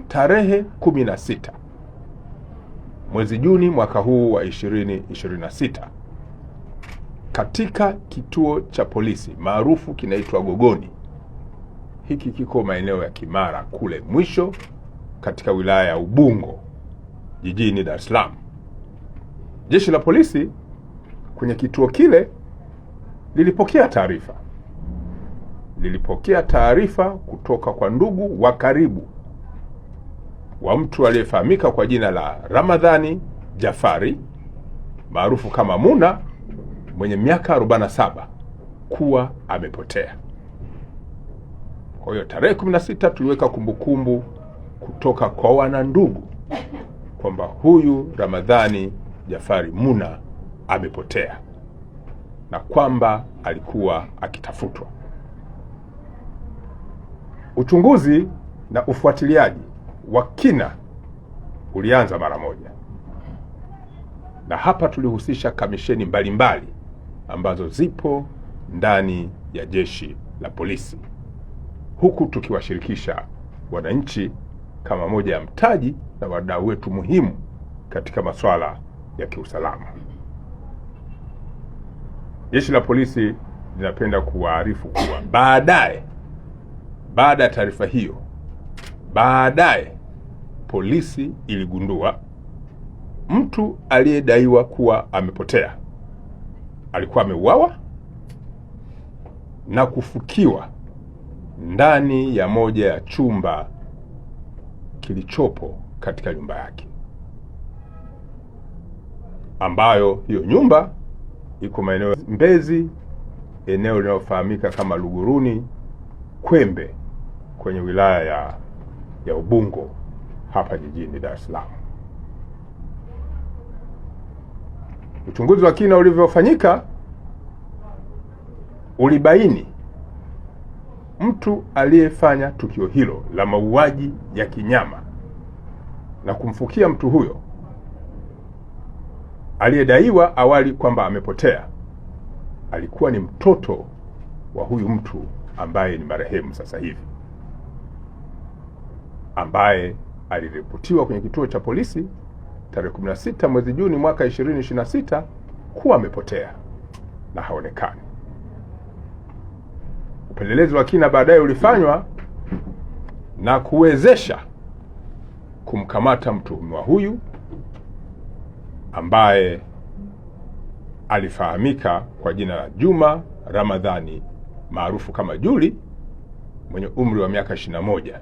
tarehe 16 mwezi Juni mwaka huu wa 2026 katika kituo cha polisi maarufu kinaitwa Gogoni. Hiki kiko maeneo ya Kimara kule mwisho katika wilaya ya Ubungo jijini Dar es Salaam. Jeshi la polisi kwenye kituo kile lilipokea taarifa kutoka kwa ndugu wa karibu wa mtu aliyefahamika kwa jina la Ramadhani Jafari maarufu kama Muna mwenye miaka 47 kuwa amepotea. Kwa hiyo tarehe 16 tuliweka kumbukumbu kutoka kwa wanandugu kwamba huyu Ramadhani Jafari Muna amepotea na kwamba alikuwa akitafutwa. Uchunguzi na ufuatiliaji wa kina ulianza mara moja, na hapa tulihusisha kamisheni mbalimbali ambazo zipo ndani ya jeshi la polisi, huku tukiwashirikisha wananchi kama moja ya mtaji na wadau wetu muhimu katika masuala ya kiusalama. Jeshi la polisi linapenda kuwaarifu kuwa baada ya taarifa hiyo, polisi iligundua mtu aliyedaiwa kuwa amepotea alikuwa ameuawa na kufukiwa ndani ya moja ya chumba kilichopo katika nyumba yake, ambayo hiyo nyumba iko maeneo Mbezi, eneo linalofahamika kama Luguruni Kwembe, kwenye wilaya ya Ubungo hapa jijini Dar es Salaam. Uchunguzi wa kina ulivyofanyika ulibaini mtu aliyefanya tukio hilo la mauaji ya kinyama na kumfukia mtu huyo aliyedaiwa awali kwamba amepotea alikuwa ni mtoto wa huyu mtu ambaye ni marehemu sasa hivi, ambaye aliripotiwa kwenye kituo cha polisi tarehe 16 mwezi Juni mwaka 2026 kuwa amepotea na haonekani. Upelelezi wa kina baadaye ulifanywa na kuwezesha kumkamata mtuhumiwa huyu ambaye alifahamika kwa jina la Juma Ramadhani maarufu kama Juli, mwenye umri wa miaka 21.